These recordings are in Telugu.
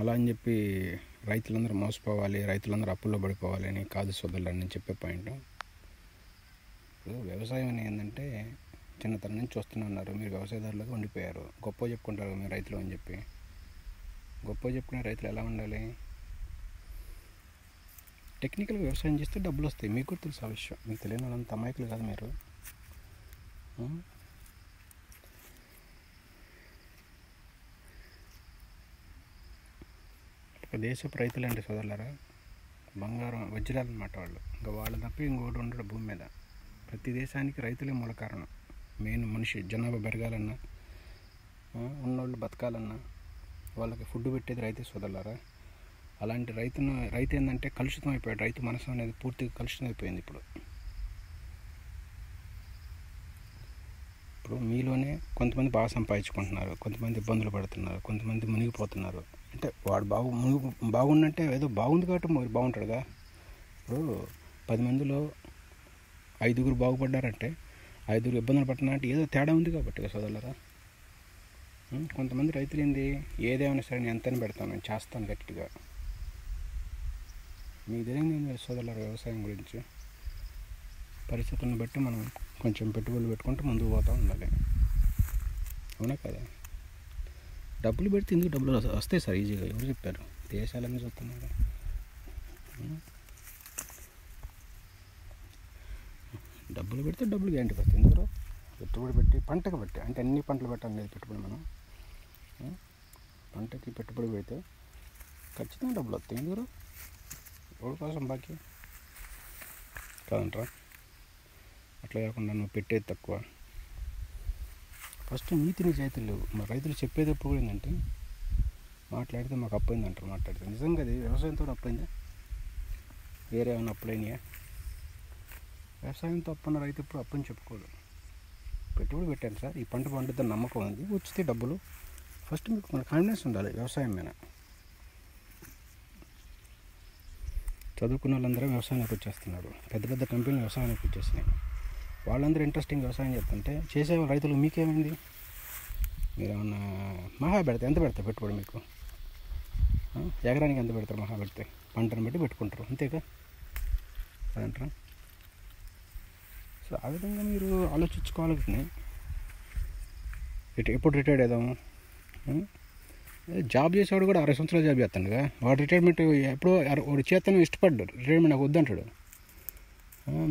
అలా అని చెప్పి రైతులందరూ మోసపోవాలి, రైతులందరూ అప్పుల్లో పడిపోవాలి అని కాదు సోదరులు నేను చెప్పే పాయింట్. ఇప్పుడు వ్యవసాయం అని ఏంటంటే చిన్నతనం నుంచి చూస్తున్నారు, మీరు వ్యవసాయదారులుగా ఉండిపోయారు. గొప్ప చెప్పుకుంటారు మీరు రైతులు అని చెప్పి. గొప్ప చెప్పుకునే రైతులు ఎలా ఉండాలి? టెక్నికల్గా వ్యవసాయం చేస్తే డబ్బులు వస్తాయి. మీకు కూడా తెలుసు ఆ విషయం. మీకు తెలియని వాళ్ళంత అమాయకులు కాదు మీరు. దేశపు రైతులు అంటే సోదరులారా బంగారం వజ్రాలు అన్నమాట వాళ్ళు. ఇంకా వాళ్ళు తప్ప ఇంకోటి ఉండడు భూమి మీద. ప్రతి దేశానికి రైతులే మూల కారణం. మెయిన్ మనిషి జనాభా పెరగాలన్నా, ఉన్నోళ్ళు బతకాలన్నా వాళ్ళకి ఫుడ్ పెట్టేది రైతే సోదరులారా. అలాంటి రైతు ఏంటంటే కలుషితం అయిపోయాడు. రైతు మనసు అనేది పూర్తిగా కలుషితం అయిపోయింది. ఇప్పుడు మీలోనే కొంతమంది బాగా సంపాదించుకుంటున్నారు, కొంతమంది ఇబ్బందులు పడుతున్నారు, కొంతమంది మునిగిపోతున్నారు. అంటే వాడు బాగుందంటే ఏదో బాగుంది కాబట్టి మరి బాగుంటాడుగా. ఇప్పుడు 10 మందిలో 5గురు బాగుపడ్డారంటే 5గురు ఇబ్బందులు పడుతున్నారంటే ఏదో తేడా ఉంది కాబట్టి సోదరులరా. కొంతమంది రైతులు ఏదేమైనా సరే నేను ఎంతని పెడతాను, నేను చేస్తాను గట్టిగా. మీకు తెలియదు సోదరులారా వ్యవసాయం గురించి. పరిస్థితులను బట్టి మనం కొంచెం పెట్టుబడులు పెట్టుకుంటూ ముందుకు పోతూ ఉండాలి. అవునా కదా? డబ్బులు పెడితే ఎందుకు డబ్బులు వస్తాయి సార్ ఈజీగా. ఎవరు చెప్పారు? దేశాలన్నీ చూస్తున్నారు. డబ్బులు పెడితే డబ్బులు గ్యారంటీకి వస్తాయి. ఎందుకు పెట్టుబడి పెట్టి పంటకు పెట్టి, అంటే అన్ని పంటలు పెట్టాలి లేదు పెట్టుబడి. మనం పంటకి పెట్టుబడి పెడితే ఖచ్చితంగా డబ్బులు వస్తాయి. ఎందుకు ఎవరి కోసం బాకీ కాదంటారా? అట్లా కాకుండా నువ్వు పెట్టేది తక్కువ. ఫస్ట్ నీతి నిజాయితీలు లేవు. మా రైతులు చెప్పేది ఎప్పుడు కూడా ఏంటంటే మాట్లాడితే మాకు అప్పైంది అంటారు. మాట్లాడితే నిజంగా అది వ్యవసాయంతో అప్పైందా? వేరే ఏమైనా అప్పులైనాయా? వ్యవసాయంతో అప్పున్న రైతు ఇప్పుడు అప్పని చెప్పుకోదు. పెట్టుబడి పెట్టాను సార్, ఈ పంట పండుద్దని నమ్మకం ఉంది, వచ్చితే డబ్బులు. ఫస్ట్ మీకు మన కాన్ఫిడెన్స్ ఉండాలి వ్యవసాయం మీద. చదువుకున్న వాళ్ళందరూ వ్యవసాయానికి వచ్చేస్తున్నారు. పెద్ద పెద్ద కంపెనీలు వ్యవసాయానికి వచ్చేసినాయి. వాళ్ళందరూ ఇంట్రెస్టింగ్ వ్యవసాయం చేస్తుంటే చేసేవాళ్ళు రైతులు మీకేమైంది? మీరు ఏమన్నా మహా పెడితే ఎంత పెడతారు పెట్టుబడి? మీకు ఎకరానికి ఎంత పెడతారు? మహా పెడితే పంటను బట్టి పెట్టుకుంటారు, అంతేగా అదంటారా? సో ఆ విధంగా మీరు ఆలోచించుకోవాలి. ఎప్పుడు రిటైర్డ్ అవుదాము? జాబ్ చేసేవాడు కూడా 60 సంవత్సరాలు జాబ్ చేస్తాడుగా. వాడు రిటైర్మెంట్ ఎప్పుడో వాడు చేతను ఇష్టపడ్డాడు, రిటైర్మెంట్ నాకు వద్దంటాడు.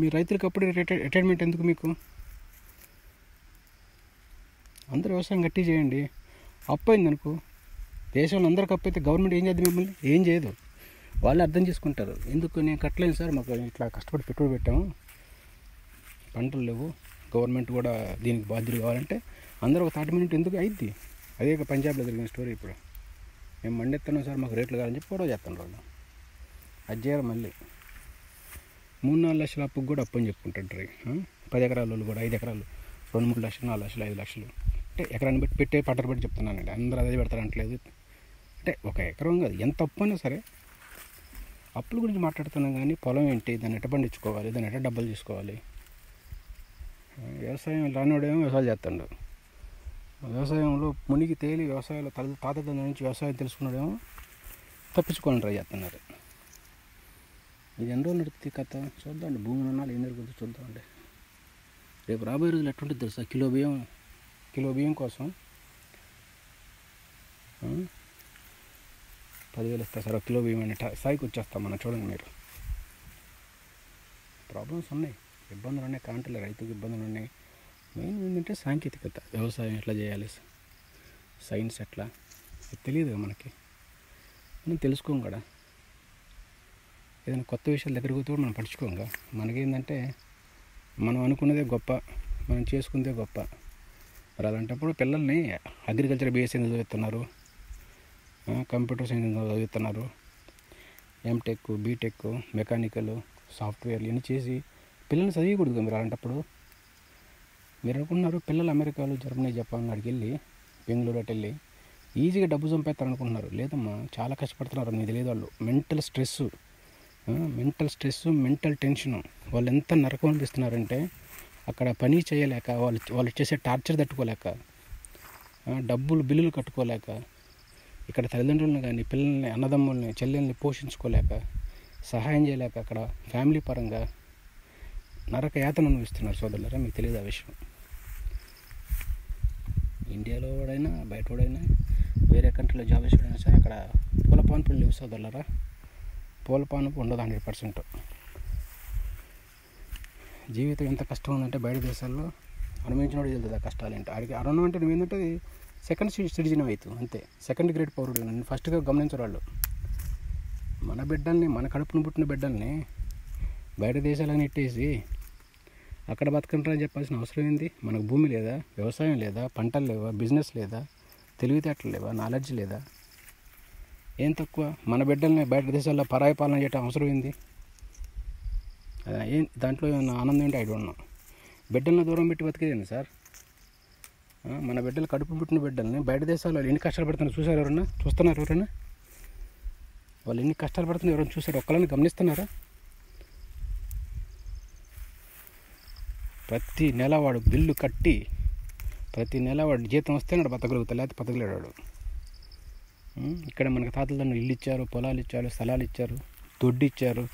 మీ రైతులకు అప్పుడు రిటైర్మెంట్ ఎందుకు మీకు? అందరూ వ్యవసాయం గట్టి చేయండి. అప్పు అయింది అనుకో, దేశంలో అందరికి అప్పు అయితే గవర్నమెంట్ ఏం చేద్దాం? మిమ్మల్ని ఏం చేయదు. వాళ్ళు అర్థం చేసుకుంటారు. ఎందుకు నేను కట్టలేను సార్, మాకు ఇట్లా కష్టపడి పెట్టుబడి పెట్టాము, పంటలు లేవు, గవర్నమెంట్ కూడా దీనికి బాధ్యులు కావాలంటే అందరూ ఒక 30 మినిట్ ఎందుకు అయిద్ది. అదే పంజాబ్లో జరిగిన స్టోరీ. ఇప్పుడు మేము మండెత్తున్నాం సార్, మాకు రేట్లు కావాలని చెప్పి గొడవ చేస్తాను వాళ్ళు. అది చేయరు. మళ్ళీ 3-4 లక్షల అప్పుకు కూడా అప్పు అని చెప్పుకుంటాడు. 10 ఎకరాల వాళ్ళు కూడా 5 ఎకరాలు 2-3 లక్షలు, 4 లక్షలు, 5 లక్షలు. అంటే ఎకరాన్ని బట్టి పెట్టే పట్టరు బట్టి చెప్తున్నానండి. అందరూ అదే పెడతారంటలేదు. అంటే ఒక ఎకరం కాదు, ఎంత అప్పు అయినా సరే అప్పుల గురించి మాట్లాడుతున్నాం. కానీ పొలం ఏంటి, దాన్ని ఎట్ట పండించుకోవాలి, దాన్ని ఎట్ట డబ్బులు తీసుకోవాలి. వ్యవసాయం రానివాడేమో వ్యవసాయం చేస్తాడు. వ్యవసాయంలో మునిగి తేలి వ్యవసాయంలో తాత నుంచి వ్యవసాయం తెలుసుకున్నాడేమో తప్పించుకోవాలని ట్రై చేస్తున్నారు. ఇది ఎన్ని రోజులు నడుస్తుంది కథ చూద్దామండి. భూమి ఉన్నాళ్ళు ఏం జరుగుతుందో చూద్దామండి. రేపు రాబోయే రోజులు ఎట్లుంటుంది తెలుసా? కిలో బియ్యం కోసం 10,000 ఇస్తారు సార్. కిలో బియ్యం అనే స్థాయికి వచ్చేస్తాం మనం. చూడండి మీరు, ప్రాబ్లమ్స్ ఉన్నాయి, ఇబ్బందులు ఉన్నాయి. కాంటలే రైతుకు ఇబ్బందులు ఉన్నాయి. మెయిన్ ఏంటంటే సాంకేతికత. వ్యవసాయం ఎట్లా చేయాలి, సైన్స్ ఎట్లా తెలియదు మనకి. మనం తెలుసుకోం కదా. ఏదైనా కొత్త విషయాలు దగ్గరికి పోతే కూడా మనం పడుచుకోంగా. మనకేంటంటే మనం అనుకున్నదే గొప్ప, మనం చేసుకుందే గొప్ప. మరి అలాంటప్పుడు పిల్లల్ని అగ్రికల్చర్ బీఎస్సీ చదువుతున్నారు, కంప్యూటర్ సైన్స్ చదువుతున్నారు, ఎంటెక్, బీటెక్, మెకానికల్, సాఫ్ట్వేర్లు ఇవన్నీ చేసి పిల్లల్ని చదివకూడదు. మీరు అలాంటప్పుడు మీరు అనుకుంటున్నారు పిల్లలు అమెరికాలో, జర్మనీ, జపాన్ అక్కడికి వెళ్ళి, బెంగళూరు అటు వెళ్ళి ఈజీగా డబ్బు సంపాదిస్తారు అనుకుంటున్నారు. లేదమ్మా, చాలా కష్టపడుతున్నారు. మీకు తెలియదు. వాళ్ళు మెంటల్ స్ట్రెస్, మెంటల్ టెన్షను. వాళ్ళు ఎంత నరకం అనిపిస్తున్నారంటే అక్కడ పని చేయలేక, వాళ్ళు చేసే టార్చర్ తట్టుకోలేక, బిల్లులు కట్టుకోలేక ఇక్కడ తల్లిదండ్రులను కానీ పిల్లల్ని అన్నదమ్ముల్ని చెల్లెల్ని పోషించుకోలేక సహాయం చేయలేక అక్కడ ఫ్యామిలీ పరంగా నరక యాతన అనుభవిస్తున్నారు సోదరులారా. మీకు తెలియదు ఆ విషయం. ఇండియాలో వాడైనా బయట వాడైనా వేరే కంట్రీలో జాబ్ చేసేవాడైనా సరే అక్కడ పూలపాన్పులు లేవు సోదరులారా. పూలపాన్పు ఉండదు 100%. జీవితం ఎంత కష్టం ఉందంటే బయట దేశాల్లో అనుభవించినోడు తెలుస్తుంది ఆ కష్టాలు ఏంటో. ఆడికి అరణం అంటే నువ్వు ఏంటంటే సెకండ్ సిటిజన్ అవుతావు అంతే, సెకండ్ గ్రేడ్ పౌరుడు. నేను ఫస్ట్గా గమనించరు వాళ్ళు. మన బిడ్డల్ని, మన కడుపును పుట్టిన బిడ్డల్ని బయట దేశాలకు నెట్టేసి అక్కడ బతకంటారా అని చెప్పాల్సిన అవసరం ఏంది? మనకు భూమి లేదా, వ్యవసాయం లేదా, పంటలు లేవా, బిజినెస్ లేదా, తెలివితేటలు లేవా, నాలెడ్జ్ లేదా? ఏం తక్కువ? మన బిడ్డల్ని బయట దేశాల్లో పరాయి పాలన చేయటం అవసరం ఏంది? ఏం దాంట్లో ఏమన్నా ఆనందం ఏంటి? I don't know. బిడ్డలను దూరం పెట్టి బతికేదండి సార్. మన బిడ్డలు కడుపు పుట్టిన బిడ్డల్ని బయట దేశాల్లో ఎన్ని కష్టాలు పడుతున్నారు చూసారు ఎవరన్నా? చూస్తున్నారు ఎవరన్నా? వాళ్ళు ఎన్ని కష్టాలు పడుతున్నారు ఎవరైనా చూసారు? ఒక్కళ్ళని గమనిస్తున్నారా? ప్రతి నెల వాడు బిల్లు కట్టి ప్రతి నెల వాడు జీతం వస్తే నాడు బతకగలుగుతాడు, లేకపోతే బతకలేడు. ఇక్కడ మనకు తాతల ఇల్లు ఇచ్చారు, పొలాలు ఇచ్చారు, స్థలాలు ఇచ్చారు, దొడ్డు ఇచ్చారు,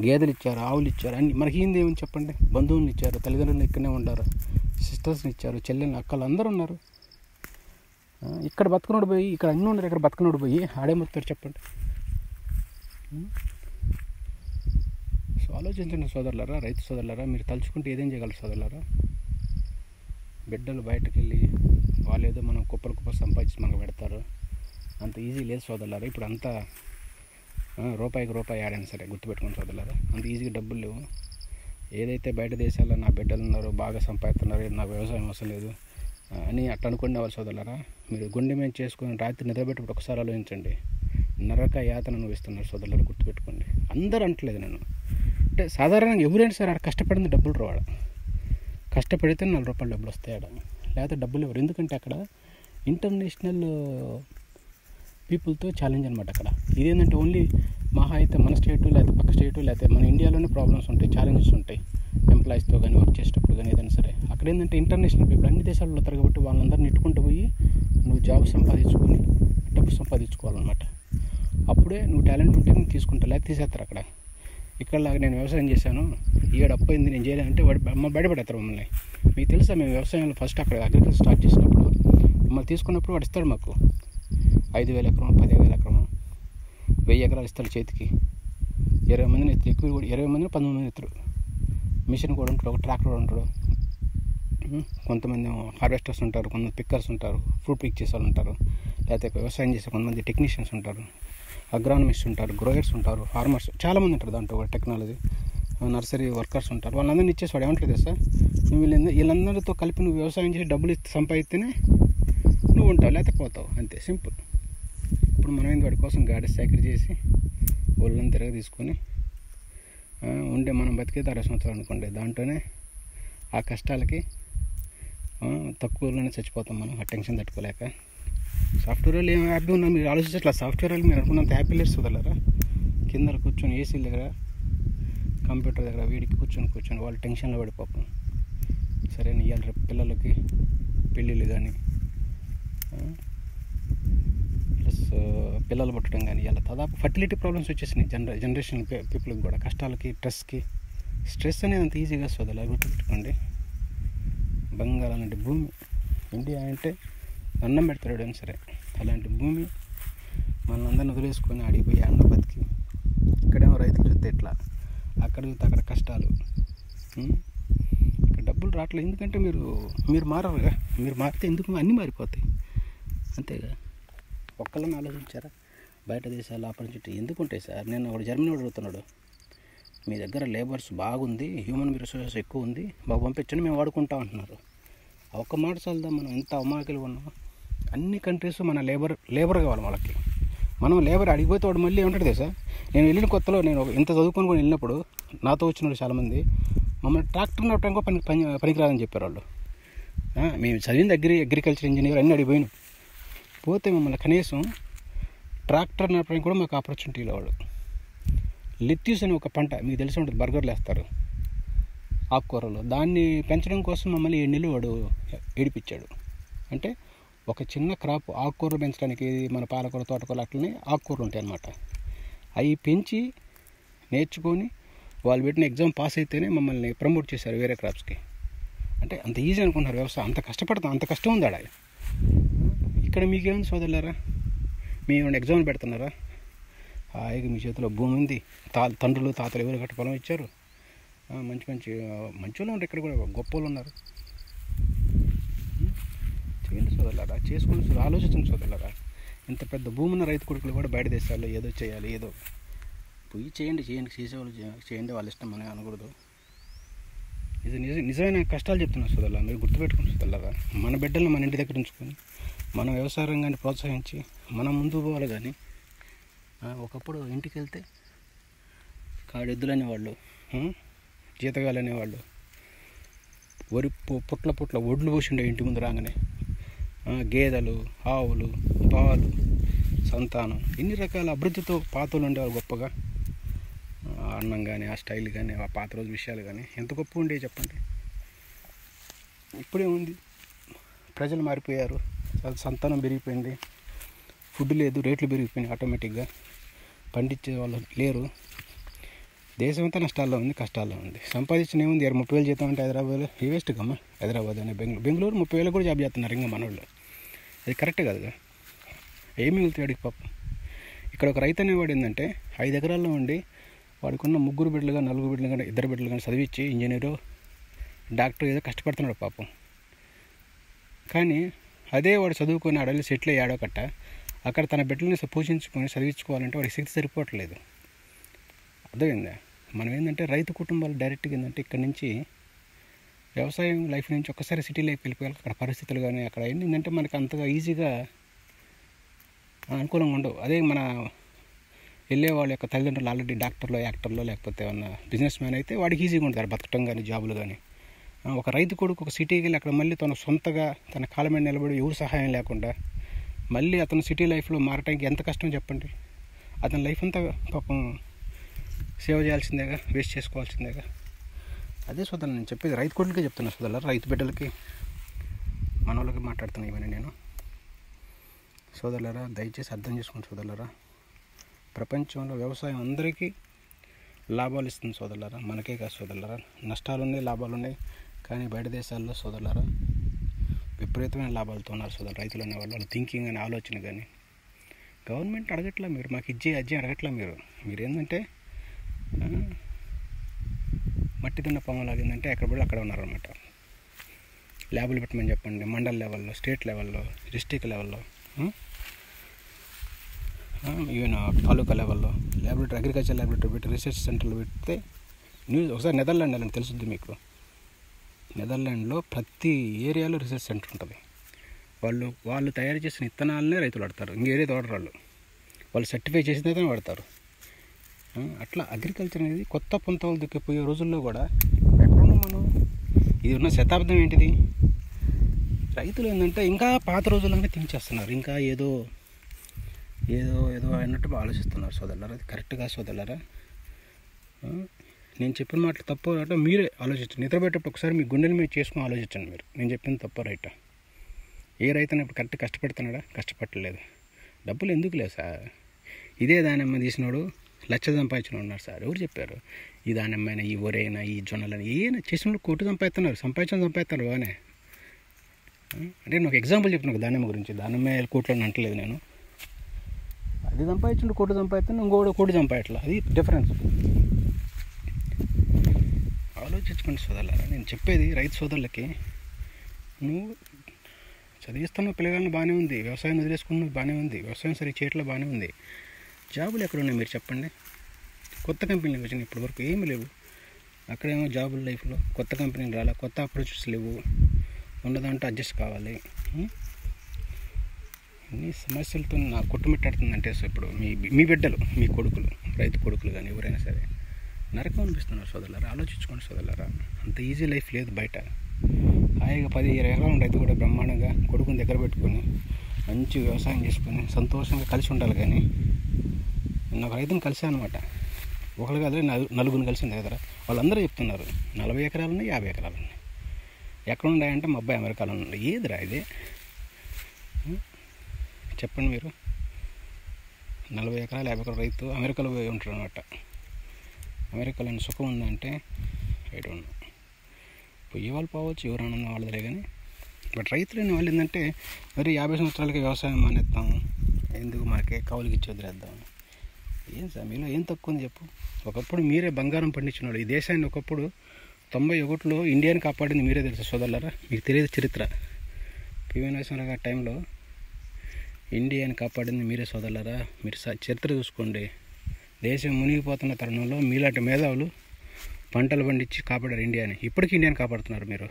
గేదెలు ఇచ్చారు, ఆవులు ఇచ్చారు, అన్ని. మనకి ఏంది ఏమని చెప్పండి? బంధువులను ఇచ్చారు, తల్లిదండ్రులు ఇక్కడనే ఉంటారు, సిస్టర్స్ని ఇచ్చారు, చెల్లెళ్ళు, అక్కలు అందరూ ఉన్నారు. ఇక్కడ బతుకునోడు పోయి, ఇక్కడ అన్నీ ఉన్నారు, ఇక్కడ బతుకునోడు పోయి ఆడేమవుతారు చెప్పండి? సో ఆలోచించండి సోదరులారా, రైతు సోదరులారా. మీరు తలుచుకుంటే ఏదేం చేయగలరు సోదరులారా? బిడ్డలు బయటకు వెళ్ళి వాళ్ళు ఏదో మనం కుప్పలు సంపాదించి మనకు పెడతారు. అంత ఈజీ లేదు సోదరులారా. ఇప్పుడు అంతా రూపాయికి రూపాయి ఆడైనా సరే గుర్తుపెట్టుకుని సోదరులారా, అంత ఈజీగా డబ్బులు లేవు. ఏదైతే బయట దేశాల్లో నా బిడ్డలు ఉన్నారో, బాగా సంపాదిస్తున్నారు, నాకు వ్యవసాయం అవసరం లేదు అని అట్లా అనుకునే వాళ్ళు సోదరులారా, మీరు గుండె మీద చేసుకుని రాత్రి నిద్రపెట్టుకుంటే ఒకసారి ఆలోచించండి. నరక యాతన అనుభవిస్తున్నారు సోదరులారా, గుర్తుపెట్టుకోండి. అందరూ అంటలేదు నేను, అంటే సాధారణంగా ఎవరైనా సరే ఆడ కష్టపడింది డబ్బులు రావాడ, కష్టపడితే 4 రూపాయలు డబ్బులు వస్తాయి ఆడ, లేకపోతే డబ్బులు ఎవరు. ఎందుకంటే అక్కడ ఇంటర్నేషనల్ పీపుల్తో ఛాలెంజ్ అనమాట. అక్కడ ఇదేంటంటే ఓన్లీ మహా అయితే మన స్టేటు లేకపోతే పక్క స్టేటు లేకపోతే మన ఇండియాలోనే ప్రాబ్లమ్స్ ఉంటాయి, ఛాలెంజెస్ ఉంటాయి ఎంప్లాయీస్తో కానీ, వర్క్ చేసేటప్పుడు కానీ, ఏదైనా సరే. అక్కడ ఏంటంటే ఇంటర్నేషనల్ పీపుల్ అన్ని దేశాల్లో వస్తారు కాబట్టి వాళ్ళందరినీ నెట్టుకుంటూ పోయి నువ్వు జాబ్ సంపాదించుకొని డబ్బు సంపాదించుకోవాలన్నమాట. అప్పుడే నువ్వు టాలెంట్ ఉంటే నువ్వు తీసుకుంటావు, లేకపోతే తీసేస్తారు అక్కడ. ఇక్కడలాగా నేను వ్యవసాయం చేశాను, ఈడ అప్పు అయింది నేను చేయలేదంటే బయటపడతారు మమ్మల్ని. మీకు తెలుసా, మేము వ్యవసాయంలో ఫస్ట్ అక్కడ అగ్రికల్చర్ స్టార్ట్ చేసినప్పుడు మమ్మల్ని తీసుకున్నప్పుడు వాడు ఇస్తాడు మాకు 5,000 ఎకరం, 10,000 ఎకరం, 1000 ఎకరాలు ఇస్తాడు చేతికి. 20 మందిని ఎత్తులు, ఎక్కువ కూడా 20 మందిని 19 మంది ఎత్తులు. మిషన్ కూడా ఉంటాడు, ఒక ట్రాక్టర్ కూడా ఉంటాడు, కొంతమంది హార్వెస్టర్స్ ఉంటారు, కొంతమంది పిక్కర్స్ ఉంటారు, ఫ్రూట్ పిక్ చేసే వాళ్ళు ఉంటారు, లేకపోతే వ్యవసాయం చేసే కొంతమంది టెక్నీషియన్స్ ఉంటారు, అగ్రానమిస్ట్ ఉంటారు, గ్రోయర్స్ ఉంటారు, ఫార్మర్స్ చాలామంది ఉంటారు. దాంట్లో టెక్నాలజీ నర్సరీ వర్కర్స్ ఉంటారు. వాళ్ళందరినీ ఇచ్చేసాడు. ఏమంటారు సార్, నువ్వు వీళ్ళందరితో కలిపి నువ్వు వ్యవసాయం చేసి డబ్బులు సంపాదిస్తేనే నువ్వు ఉంటావు, లేకపోతే పోతావు, అంతే సింపుల్. ఇప్పుడు మనం వాడి కోసం గాడి సేకరి చేసి ఒళ్ళని తిరగ తీసుకొని ఉండే మనం బతికేది 60 సంవత్సరాలు అనుకోండి. దాంట్లోనే ఆ కష్టాలకి తక్కువలోనే చచ్చిపోతాం మనం, ఆ టెన్షన్ తట్టుకోలేక. సాఫ్ట్వేర్ వాళ్ళు ఏం హ్యాపీ ఉన్నా మీరు ఆలోచించట్లా. సాఫ్ట్వేర్ వాళ్ళు మీరు అనుకున్నంత హ్యాపీ లేదు వదలరా. కింద కూర్చొని ఏసీల దగ్గర, కంప్యూటర్ దగ్గర వీడికి కూర్చొని వాళ్ళు టెన్షన్లో పడిపోతాం. సరే ఇవాళ రేపు పిల్లలకి పెళ్ళిళ్ళు కానీ ప్లస్ పిల్లలు పుట్టడం కానీ ఇలా దాదాపు ఫర్టిలిటీ ప్రాబ్లమ్స్ వచ్చేసినాయి జనరేషన్ పీపుల్కి కూడా. కష్టాలకి, స్ట్రెస్ అనేది అంత ఈజీగా వస్తుంది. గుర్తుపెట్టుకోండి, బంగారం లాంటి భూమి ఇండియా అంటే అన్నం పెడతాడు అని సరే, అలాంటి భూమి మనందరిని వదిలేసుకొని ఆడిపోయి అన్న బతికి, ఇక్కడేమో రైతులు చూస్తే ఎట్లా, అక్కడ చూస్తే అక్కడ కష్టాలు, ఇక్కడ డబ్బులు రావట్లేదు. ఎందుకంటే మీరు మారరుగా. మీరు మారితే ఎందుకు అన్నీ మారిపోతాయి, అంతేగా. ఒక్కళ్ళని ఆలోచించారా? బయట దేశాలు ఆపర్చునిటీ ఎందుకు ఉంటాయి సార్? నేను ఒకటి జర్మనీ అడుగుతున్నాడు, మీ దగ్గర లేబర్స్ బాగుంది, హ్యూమన్ రిసోర్సెస్ ఎక్కువ ఉంది, బాగా పంపించండి, మేము వాడుకుంటాం అంటున్నారు. ఒక్క మాట చాలదా? మనం ఎంత అమాయకులు ఉన్నాం. అన్ని కంట్రీస్ మన లేబర్ కావాలి వాళ్ళకి. మనం లేబర్ అడిగిపోతే వాడు మళ్ళీ ఏమంటాడు తెలుసా? నేను వెళ్ళిన కొత్తలో నేను ఇంత చదువుకొని కూడా వెళ్ళినప్పుడు నాతో వచ్చినాడు చాలామంది, మమ్మల్ని ట్రాక్టర్ నడపడానికి కూడా పనికిరాదని చెప్పారు వాళ్ళు. మేము చదివింది అగ్రికల్చర్ ఇంజనీర్ అన్నీ అడిగిపోయినాం. పోతే మమ్మల్ని కనీసం ట్రాక్టర్ నడపడానికి కూడా మాకు ఆపర్చునిటీ లేవాడు. లెట్యూస్ అని ఒక పంట మీకు తెలిసి ఉంటుంది, బర్గర్లు వేస్తారు ఆకుకూరలు, దాన్ని పెంచడం కోసం మమ్మల్ని 7 నెలలు వాడు ఏడిపించాడు. అంటే ఒక చిన్న క్రాప్ ఆకుకూరలు పెంచడానికి మన పాలకూర తోటకూర అట్లనే ఆకుకూరలు ఉంటాయి అన్నమాట. అవి పెంచి నేర్చుకొని వాళ్ళు పెట్టిన ఎగ్జామ్ పాస్ అయితేనే మమ్మల్ని ప్రమోట్ చేశారు వేరే క్రాప్స్కి. అంటే అంత ఈజీ అనుకుంటున్నారు వ్యవసాయం, అంత కష్టపడతాం, అంత కష్టం ఉంది ఆడ. ఇక్కడ మీకేముంది సోదరులారా, మేము ఎగ్జామ్లు పెడుతున్నారా? హాయిగా మీ చేతిలో భూమి ఉంది, తండ్రులు తాతలు ఎవరు గట్టి పొలం ఇచ్చారు, మంచి వాళ్ళు ఉన్నారు, ఇక్కడ కూడా గొప్ప వాళ్ళు ఉన్నారు. చేయండి సోదరులారా, చేసుకోండి, ఆలోచించండి సోదరులారా. ఇంత పెద్ద భూమి ఉన్న రైతు కొడుకులు కూడా బయట దేశాల్లో ఏదో చేయాలి, ఏదో పోయి చేయండి, చేసేవాళ్ళు చేయండి, వాళ్ళ ఇష్టం మనం అనకూడదు. ఇది నిజమైన కష్టాలు చెప్తున్నారు సోదరులా, మీరు గుర్తుపెట్టుకుని సోదరులారా. మన బిడ్డలను మన ఇంటి దగ్గర ఉంచుకొని మనం వ్యవసాయ రంగాన్ని ప్రోత్సహించి మనం ముందుకు పోవాలి. కానీ ఒకప్పుడు ఇంటికి వెళ్తే కాడెద్దులు అనేవాళ్ళు, జీతగాలు అనేవాళ్ళు, వరి పుట్ల ఒడ్లు పోసిండే ఇంటి ముందు రాగానే, గేదెలు, ఆవులు, పాలు, సంతానం, ఇన్ని రకాల అభివృద్ధితో పాతలు ఉండేవాళ్ళు గొప్పగా. అన్నం కానీ, ఆ స్టైల్ కానీ, ఆ పాత రోజు విషయాలు కానీ ఎంత గొప్ప ఉండేవి చెప్పండి. ఇప్పుడే ఉంది, ప్రజలు మారిపోయారు, సంతానం పెరిగిపోయింది, ఫుడ్ లేదు, రేట్లు పెరిగిపోయినాయి, ఆటోమేటిక్గా పండించే వాళ్ళు లేరు. దేశం అంతా నష్టాల్లో ఉంది, కష్టాల్లో ఉంది. సంపాదించిన ఏముంది, 30,000 జీతం అంటే హైదరాబాద్లో ఈ వేస్ట్ కమ్మా. హైదరాబాద్ అనే బెంగళూరు 30,000 కూడా జాబ్ చేస్తున్నారు ఇంకా మనోళ్ళు. అది కరెక్ట్ కాదుగా. ఏమి మిగులుతాడు పాపం. ఇక్కడ ఒక రైతు అనేవాడు ఏంటంటే 5 ఎకరాల్లో ఉండి వాడికున్న 3 బిడ్డలు కానీ 4 బిడ్డలు కానీ 2 బిడ్డలు కానీ చదివించి ఇంజనీరు, డాక్టర్ ఏదో కష్టపడుతున్నాడు పాపం. కానీ అదే వాడు చదువుకొని అడవి సెటిల్ అయ్యాడో కట్ట అక్కడ తన బిడ్డలని పోషించుకొని చదివించుకోవాలంటే వాడికి శక్తి సరిపోవట్లేదు. అర్థమైందా? మనం ఏంటంటే రైతు కుటుంబాలు డైరెక్ట్గా ఏంటంటే ఇక్కడ నుంచి వ్యవసాయం లైఫ్ నుంచి ఒక్కసారి సిటీ లైఫ్ వెళ్ళిపోయాలి. అక్కడ పరిస్థితులు కానీ అక్కడ ఏంటంటే మనకు అంతగా ఈజీగా అనుకూలంగా ఉండవు. అదే మన వెళ్ళే వాళ్ళ యొక్క తల్లిదండ్రులు ఆల్రెడీ డాక్టర్లో, యాక్టర్లో, లేకపోతే ఏమన్నా బిజినెస్ మ్యాన్ అయితే వాడికి ఈజీగా ఉంటుంది బతకటం కానీ, జాబులు కానీ. ఒక రైతు కొడుకు ఒక సిటీకి వెళ్ళి అక్కడ మళ్ళీ తన సొంతగా తన కాళ్ళ మీద నిలబడి ఎవరు సహాయం లేకుండా మళ్ళీ అతను సిటీ లైఫ్లో మారటానికి ఎంత కష్టం చెప్పండి. అతని లైఫ్ అంతా పాపం సేవ చేయాల్సిందేగా, వేస్ట్ చేసుకోవాల్సిందేగా. అదే సోదరు నేను చెప్పేది రైతు కొడుకులకే చెప్తున్నా సోదరుల, రైతు బిడ్డలకి, మన వాళ్ళకి మాట్లాడుతున్నాను ఇవన్నీ నేను. సోదరులరా దయచేసి అర్థం చేసుకోండి సోదరులరా. ప్రపంచంలో వ్యవసాయం అందరికీ లాభాలు ఇస్తుంది సోదరులరా, మనకే కాదు సోదరులరా. నష్టాలు ఉన్నాయి, లాభాలు ఉన్నాయి. కానీ బయట దేశాల్లో సోదరులరా విపరీతమైన లాభాలతో ఉన్నారు సోదరు రైతులు అనేవాళ్ళు. వాళ్ళ థింకింగ్ అని, ఆలోచన కానీ గవర్నమెంట్ అడగట్లా, మీరు మాకు అజ్జే అడగట్లా. మీరు ఏంటంటే మట్టి తిన్న పొమ్మలాగిందంటే ఎక్కడ పడి అక్కడ ఉన్నారనమాట. ల్యాబులు పెట్టమని చెప్పండి, మండల్ లెవెల్లో, స్టేట్ లెవెల్లో, డిస్ట్రిక్ట్ లెవెల్లో, ఈవెన్ తాలూకా లెవెల్లో ల్యాబొరేటరీ, అగ్రికల్చర్ ల్యాబొరేటరీ పెట్టి, రీసెర్చ్ సెంటర్లు పెడితే న్యూస్. ఒకసారి నెదర్లాండ్ అని తెలుస్తుంది మీకు. నెదర్లాండ్లో ప్రతి ఏరియాలో రీసెర్చ్ సెంటర్ ఉంటుంది. వాళ్ళు తయారు చేసిన విత్తనాలనే రైతులు వాడతారు, ఇంకేరే వాడరు. వాళ్ళు సర్టిఫై చేసినదే వాడతారు. అట్లా అగ్రికల్చర్ అనేది కొత్త పొంతలు దిక్కిపోయే రోజుల్లో కూడా ఎక్కడున్నాం మనం? ఇది ఉన్న శతాబ్దం ఏంటిది? రైతులు ఏంటంటే ఇంకా పాత రోజుల్లోనే థింక్ చేస్తున్నారు, ఇంకా ఏదో అన్నట్టు ఆలోచిస్తున్నారు సోదరులారా. అది కరెక్ట్గా సోదరులారా. నేను చెప్పిన మాటలు తప్పు అంటే మీరే ఆలోచించండి. నిద్రపోయేటప్పుడు ఒకసారి మీ గుండెని మీరు చేసుకుని ఆలోచించండి. నేను చెప్పింది తప్ప రైటా? ఏ రైతు ఇప్పుడు కరెక్ట్ కష్టపడుతున్నాడా? కష్టపడలేదు. డబ్బులు ఎందుకు లేదు సార్. ఇదే దానిమ్మ తీసినోడు 1,00,000 సంపాదించిన ఉన్నారు సార్. ఎవరు చెప్పారు? ఈ దానిమ్మైనా, ఈ వరైనా, ఈ జొన్నలని ఏమైనా చేసిన కోటి సంపాదిస్తున్నారు బాగానే. అంటే నేను ఒక ఎగ్జాంపుల్ చెప్తున్నాను దానిమ్మ గురించి. దానిమ్మ కోట్లు అంటలేదు నేను. అది సంపాదించండి, కోటి సంపాదిస్తాను, ఇంకోటి కోటి సంపాదించట్లా. అది డిఫరెన్స్. ఆలోచించుకోండి సోదరులారా. నేను చెప్పేది రైతు సోదరులకి, నువ్వు చదివిస్తున్న పిల్లగాలను బాగానే ఉంది, వ్యవసాయం వదిలేసుకున్న బాగానే ఉంది, వ్యవసాయం సరిగ్గా చేయట్లో బాగానే ఉంది. జాబులు ఎక్కడ ఉన్నాయి మీరు చెప్పండి? కొత్త కంపెనీలు వచ్చినాయి, ఇప్పటివరకు ఏమీ లేవు. అక్కడేమో జాబుల లైఫ్లో కొత్త కంపెనీలు రాలే, కొత్త అప్రోచెస్ లేవు, ఉన్నదంటే అడ్జస్ట్ కావాలి. ఇన్ని సమస్యలతో నాకు కొట్టుమిట్టాడుతుందంటే ఇప్పుడు మీ బిడ్డలు, మీ కొడుకులు, రైతు కొడుకులు కానీ ఎవరైనా సరే నరకం అనిపిస్తున్నారు సోదరులారా. ఆలోచించుకోండి సోదరులారా. అంత ఈజీ లైఫ్ లేదు బయట. హాయిగా 10-20 ఎకరాలు రైతు కూడా బ్రహ్మాండంగా కొడుకుని దగ్గర పెట్టుకొని మంచి వ్యవసాయం చేసుకొని సంతోషంగా కలిసి ఉండాలి. కానీ నేను ఒక రైతుని కలిసాను అనమాట. ఒకరు కాదు, 4 కలిసింది కదా. వాళ్ళందరూ చెప్తున్నారు 40 ఎకరాలు ఉన్నాయి, 50 ఎకరాలు ఉన్నాయి. ఎక్కడ ఉన్నాయంటే మా అబ్బాయి అమెరికాలో ఉన్నాయి. ఏదిరా ఇదే? చెప్పండి మీరు. 40 ఎకరాలు 50 ఎకరాల రైతు అమెరికాలో పోయి ఉంటారు అనమాట. అమెరికాలో సుఖం ఉందంటే ఐ డోంట్ నో. పోయే వాళ్ళు పోవచ్చు, ఎవరు ఆనందం వాళ్ళదే. కానీ బట్ రైతులని వాళ్ళు ఏంటంటే మరి 50 సంవత్సరాలకి వ్యవసాయం మానేస్తాం, ఎందుకు మనకి కౌలుకి ఇచ్చి వదిలేద్దాం. ఏం సార్ మీలో ఏం తక్కువ ఉంది చెప్పు. ఒకప్పుడు మీరే బంగారం పండించిన వాళ్ళు. ఈ దేశాన్ని ఒకప్పుడు 91లో ఇండియాని కాపాడింది మీరే తెలుసు సోదరులారా. మీకు తెలియదు చరిత్ర. పివి నరసింహారావు గారి టైంలో ఇండియాని కాపాడింది మీరే సోదరులారా. మీరు చరిత్ర చూసుకోండి. దేశం మునిగిపోతున్న తరుణంలో మీలాంటి మేధావులు పంటలు పండించి కాపాడారు ఇండియాని. ఇప్పటికీ ఇండియాని కాపాడుతున్నారు మీరు.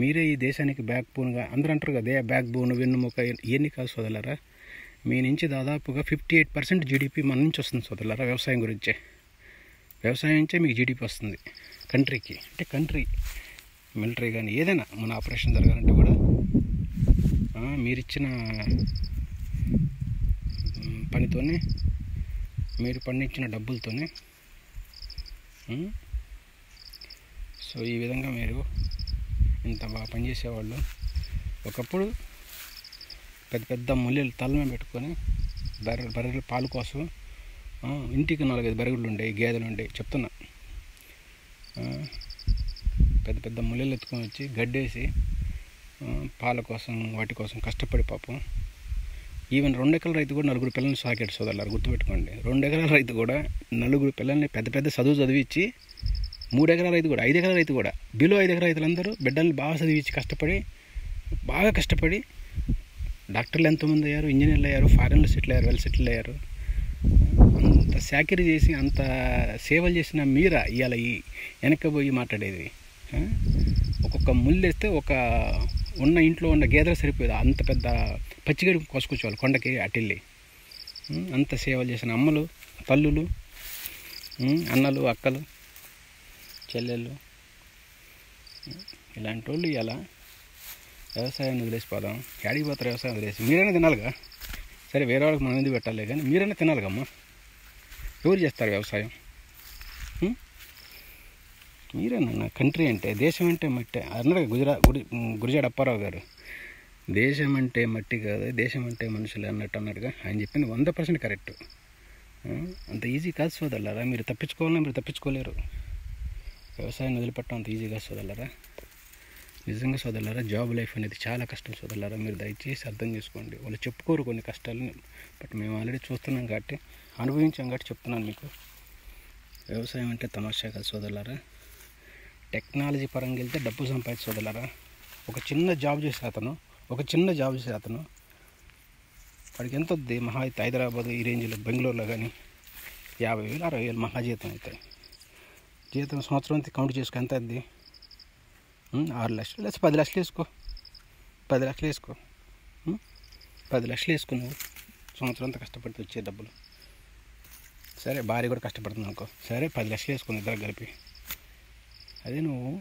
మీరే ఈ దేశానికి బ్యాక్ బోన్గా అందరూ అంటారు కదా, బ్యాక్ బోన్ వెన్నుముక. ఇవన్నీ కాదు సోదరులారా. మీ నుంచి దాదాపుగా 58% జీడిపి మన నుంచి వస్తుంది సోదరులారా. వ్యవసాయం గురించే, వ్యవసాయం నుంచే మీకు జీడిపి వస్తుంది కంట్రీకి. అంటే కంట్రీ మిలిటరీ కానీ ఏదైనా మన ఆపరేషన్ జరగాలంటే కూడా మీరిచ్చిన పనితోనే, మీరు పండించిన డబ్బులతోనే. సో ఈ విధంగా మీరు ఇంత బాగా పనిచేసేవాళ్ళు. ఒకప్పుడు పెద్ద పెద్ద ముల్లెలు తలమే పెట్టుకొని బర్రెల పాలు కోసం ఇంటికి 4-5 బర్రెలు ఉండేవి, గేదెలు ఉండేవి. చెప్తున్నా, పెద్ద పెద్ద ముల్లెలు ఎత్తుకొని వచ్చి గడ్డేసి పాల కోసం వాటి కోసం కష్టపడి పాపం. ఈవెన్ 2 ఎకరాల రైతు కూడా 4 పిల్లల్ని సాకాడు సోదరులారు, గుర్తుపెట్టుకోండి. 2 ఎకరాల రైతు కూడా 4 పిల్లల్ని పెద్ద పెద్ద చదువు చదివించి, 3 ఎకరాల రైతు కూడా, 5 ఎకరాల రైతు కూడా, బిలో 5 ఎకరాల రైతులందరూ బిడ్డల్ని బాగా చదివించి బాగా కష్టపడి డాక్టర్లు ఎంతోమంది అయ్యారు, ఇంజనీర్లు అయ్యారు, ఫారెన్లో సెటిల్ అయ్యారు, వెల్ సెటిల్ అయ్యారు. అంత సాకిరీ చేసి అంత సేవలు చేసిన మీరా ఇవాళ ఈ వెనక్కిపోయి మాట్లాడేది. ఒక్కొక్క ముళ్ళు వేస్తే ఉన్న ఇంట్లో ఉన్న గేదెలు సరిపోయేది. అంత పెద్ద పచ్చిగడి కోసుకొచ్చేవాళ్ళు కొండకి అటెళ్ళి. అంత సేవలు చేసిన అమ్మలు, తల్లులు, అన్నలు, అక్కలు, చెల్లెళ్ళు, ఇలాంటి వాళ్ళు ఇలా వ్యవసాయాన్ని వదిలేసిపోదాం. యాడికి పోతారు వ్యవసాయం వదిలేసి? మీరైనా తినాలిగా. సరే వేరే వాళ్ళకి మనం ఎందుకు పెట్టాలి, కానీ మీరైనా తినాలిగమ్మా. ఎవరు చేస్తారు వ్యవసాయం? మీరేనా? కంట్రీ అంటే, దేశం అంటే మట్టి అన్నారు గురిజాడ అప్పారావు గారు. దేశం అంటే మట్టి కాదు, దేశం అంటే మనుషులు అన్నట్టు అన్నాడుగా. ఆయన చెప్పింది 100% కరెక్ట్. అంత ఈజీ కాదు సోదరులారా. మీరు తప్పించుకోవాలన్నా మీరు తప్పించుకోలేరు. వ్యవసాయాన్ని వదిలిపెట్టడం అంత ఈజీ కాదు సోదరులారా. నిజంగా సోదరులారా, జాబ్ లైఫ్ అనేది చాలా కష్టం సోదరులారా. మీరు దయచేసి అర్థం చేసుకోండి. వాళ్ళు చెప్పుకోరు కొన్ని కష్టాలని, బట్ మేము ఆల్రెడీ చూస్తున్నాం కాబట్టి, అనుభవించాం కాబట్టి చెప్తున్నాను మీకు. వ్యవసాయం అంటే తమాషా కాదు సోదరులారా. టెక్నాలజీ పరంగా వెళ్తే డబ్బు సంపాదించే సోదరులారా. ఒక చిన్న జాబ్ చేసే అతను వాడికి ఎంత వద్ది? మహా అయితే హైదరాబాద్ ఈ రేంజ్లో, బెంగళూరులో కానీ 50,000 60,000 మహా జీతం అవుతాయి. జీతం సంవత్సరం అంతా కౌంట్ చేసుకో, ఎంత అవుద్ది? 6 లక్షలు లేదా 10 లక్షలు వేసుకో. 10 లక్షలు వేసుకో. 10 లక్షలు వేసుకో. నువ్వు సంవత్సరం అంతా కష్టపడితే వచ్చే డబ్బులు. సరే భార్య కూడా కష్టపడుతుంది అనుకో, సరే 10 లక్షలు వేసుకుని ఇద్దరు కలిపి. అదే నువ్వు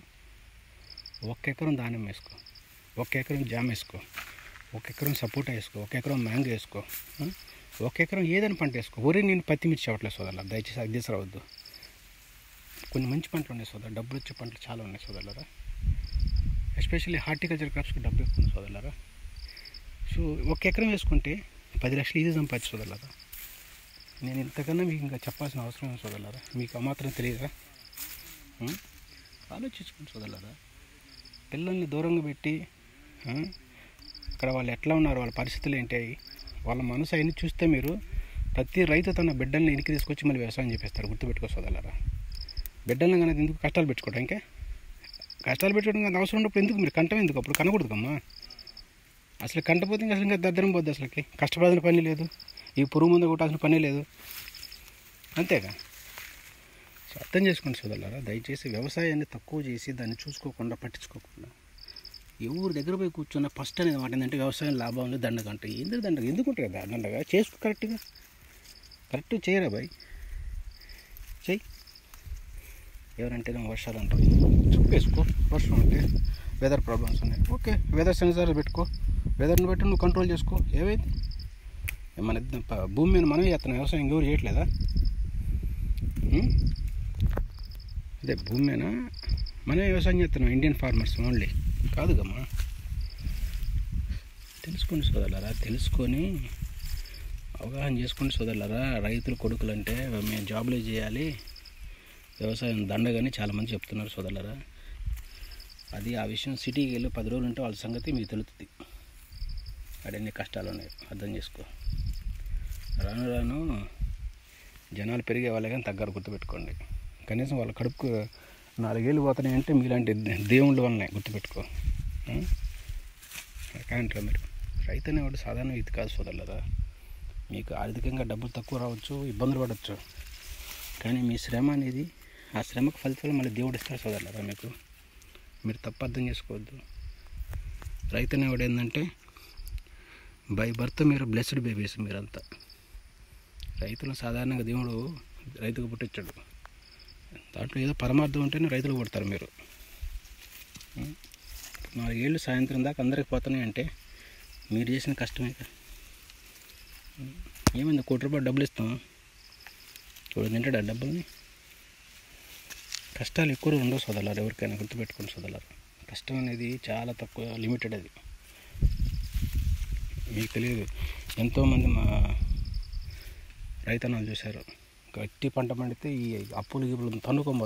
1 ఎకరం ధాన్యం వేసుకో, 1 ఎకరం జామ వేసుకో, 1 ఎకరం సపోటా వేసుకో, 1 ఎకరం మ్యాంగో వేసుకో, 1 ఎకరం ఏదైనా పంట వేసుకో. ఊరి నేను పత్తిమిర్చి అవ్వట్లేదు సోదరులా, దయచేసి అది తీసుకురావద్దు. కొన్ని మంచి పంటలు ఉన్నాయి సోదరు, డబ్బులు వచ్చే పంటలు చాలా ఉన్నాయి సోదరులారా. ఎస్పెషల్లీ హార్టికల్చర్ క్రాప్స్కి డబ్బు ఎక్కువ ఉంది సోదరులారా. సో 1 ఎకరం వేసుకుంటే 10 లక్షలు ఈజీ సంపాదించు సోదరులారా. నేను ఇంతకన్నా మీకు ఇంకా చెప్పాల్సిన అవసరం సోదరులారా. మీకు ఆ మాత్రం తెలియదా? ఆలోచించుకోండి సోదరులారా. పిల్లల్ని దూరంగా పెట్టి అక్కడ వాళ్ళు ఎట్లా ఉన్నారు, వాళ్ళ పరిస్థితులు ఏంటి, వాళ్ళ మనసు అవన్నీ చూస్తే మీరు ప్రతి రైతు తన బిడ్డల్ని ఇంటికి తీసుకొచ్చి మళ్ళీ వ్యవసాయం చేపిస్తారు. గుర్తుపెట్టుకో సోదరులారా. బిడ్డలను కానీ ఎందుకు కష్టాలు పెట్టుకోవడం, ఇంకా కష్టాలు పెట్టుకోవడం కానీ అవసరం ఉన్నప్పుడు ఎందుకు మీరు కంటం ఎందుకు? అప్పుడు కనకూడదమ్మా. అసలు కంటపోతే ఇంకా అసలు ఇంకా దద్దరం పోద్ది. అసలుకి కష్టపడాల్సిన పని లేదు, ఈ పురుగు ముందు కొట్టాల్సిన పని లేదు, అంతేగా. సో అర్థం చేసుకోండి సోదరులారా. దయచేసి వ్యవసాయాన్ని తక్కువ చేసి దాన్ని చూసుకోకుండా పట్టించుకోకుండా ఎవరి దగ్గర పోయి కూర్చున్న ఫస్ట్ అనేది మాట ఏంటంటే వ్యవసాయం లాభం ఉంది దండగ అంటే. ఎందుకు దండగ? ఎందుకుంటారు కదా దండగా? చేసుకో, కరెక్ట్గా చేయరా బాయ్, చెయ్యి. ఎవరంటే వర్షాలు అంటారు, చెప్పేసుకో. వర్షం అంటే వెదర్ ప్రాబ్లమ్స్ ఉన్నాయి, ఓకే వెదర్ సెన్సార్ పెట్టుకో, వెదర్ని బట్టి నువ్వు కంట్రోల్ చేసుకో. ఏమైంది? మన భూమి మీద మనమే చేస్తున్నాం వ్యవసాయం, ఇంకెవరు చేయట్లేదా? అదే భూమి మీద మనమే వ్యవసాయం చేస్తున్నాం, ఇండియన్ ఫార్మర్స్ ఓన్లీ కాదుగమ్మా. తెలుసుకోండి సోదరులారా, తెలుసుకొని అవగాహన చేసుకోండి సోదరులారా. రైతులు కొడుకులు అంటే మేము జాబులే చేయాలి, వ్యవసాయం దండగని చాలామంది చెప్తున్నారు సోదరులారా. అది ఆ విషయం సిటీకి వెళ్ళి 10 రోజులు ఉంటే వాళ్ళ సంగతి మీకు తెలుస్తుంది. అక్కడ ఎన్ని కష్టాలు ఉన్నాయో అర్థం చేసుకో. రాను రాను జనాలు పెరిగే వాళ్ళే కానీ తగ్గరు, గుర్తుపెట్టుకోండి. కనీసం వాళ్ళ కడుపుకు 4 ఏళ్ళు పోతున్నాయంటే మీలాంటి దేవుళ్ళ వల్లనే, గుర్తుపెట్టుకో. కాంటారా మీరు? రైతు అనేవాడు సాధారణ వ్యక్తి కాదు సోదరులారా. మీకు ఆర్థికంగా డబ్బులు తక్కువ రావచ్చు, ఇబ్బందులు పడవచ్చు, కానీ మీ శ్రమ అనేది, ఆ శ్రమకు ఫలితాలు మళ్ళీ దేవుడు ఇస్తారు సోదరులారా మీకు. మీరు తప్పు అర్థం చేసుకోవద్దు. రైతు అనేవాడు ఏంటంటే బై బర్త్ మీరు బ్లెస్డ్ బేబీస్ మీరంతా. రైతులు సాధారణంగా దేవుడు రైతుకు పుట్టించాడు, దాంట్లో ఏదో పరమార్థం ఉంటేనే రైతులు పుడతారు మీరు. 4 ఏళ్ళు సాయంత్రం దాకా అందరికి పోతున్నాయి అంటే మీరు చేసిన కష్టమే కదా. ఏమైంది, ₹1 డబ్బులు ఇస్తాం, ఇప్పుడు తింటాడు ఆ డబ్బుల్ని. కష్టాలు ఎక్కువ ఉండవు సోదరులారు, ఎవరికైనా గుర్తుపెట్టుకోండి సోదరులారు. కష్టం అనేది చాలా తక్కువ, లిమిటెడ్. అది మీకు తెలియదు. ఎంతోమంది మా రైతన్నాలు చూశారు, గట్టి పంట పండితే ఈ అప్పులు గిప్పులు తన్నుకొని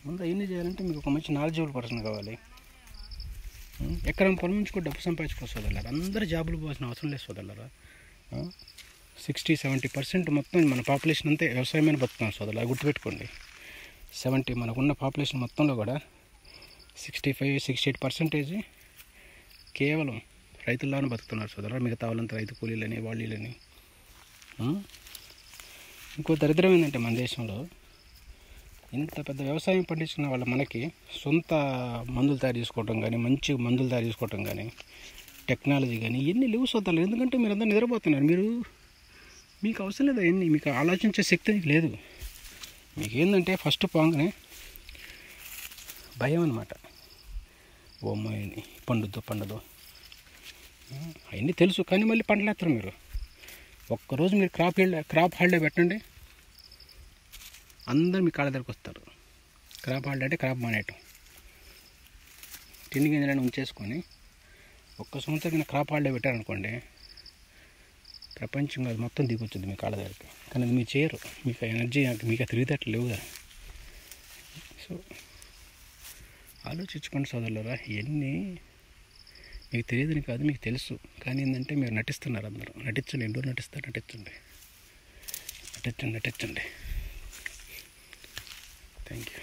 ముందు అవన్నీ చేయాలంటే మీకు ఒక మంచి నాలెడ్జబుల్ పర్సన్ కావాలి. ఎకరం పొలం నుంచి కూడా డబ్బు సంపాదించుకోవచ్చు సోదరులారా. అందరూ జాబులు పోవాల్సిన అవసరం లేదు సోదరులారా. 60-70% మొత్తం మన పాపులేషన్ అంతే వ్యవసాయమైన బతుకున్నాం సోదరులారా, గుర్తుపెట్టుకోండి. మనకున్న పాపులేషన్ మొత్తంలో కూడా 65-68% కేవలం రైతుల్లోనే బతుకుతున్నారు సోదరులారా. మిగతా వాళ్ళంతా రైతు కూలీలని, వాళ్ళని. ఇంకో దరిద్రం ఏంటంటే మన దేశంలో ఇంత పెద్ద వ్యవసాయం పండించుకున్న వాళ్ళ మనకి సొంత మందులు తయారు చేసుకోవటం కానీ, మంచి మందులు తయారు చేసుకోవటం కానీ, టెక్నాలజీ కానీ ఇవన్నీ లేవు సోదరులు. ఎందుకంటే మీరంతా నిద్రపోతున్నారు. మీకు అవసరం లేదు అవన్నీ, మీకు ఆలోచించే శక్తి లేదు. మీకు ఏంటంటే ఫస్ట్ పోగానే భయం అన్నమాట. ఓమ్మాయిని పండుదో అవన్నీ తెలుసు, కానీ మళ్ళీ పంటలేస్తారు మీరు. ఒక్కరోజు మీరు క్రాప్ హాలిడే పెట్టండి, అందరూ మీ కాళ్ళ దగ్గరకు వస్తారు. క్రాప్ హాలిడే అంటే క్రాప్ మానేయటం, తిండి గింజలను ఉంచేసుకొని ఒక్క సంవత్సరం క్రాప్ హాలిడే పెట్టారనుకోండి, ప్రపంచం అది మొత్తం దిగొచ్చుద్ది మీ కాళ్ళ దగ్గరికి. కానీ అది మీరు చేయరు, మీకు ఎనర్జీ, మీకు తిరిగితేట్లు లేవుగా. సో ఆలోచించుకోండి సోదరులారా. ఇవన్నీ మీకు తెలియదని కాదు, మీకు తెలుసు. కానీ ఏంటంటే మీరు నటిస్తున్నారు. అందరూ నటించండి, ఎండో నటిస్తారు, నటించండి. Thank you.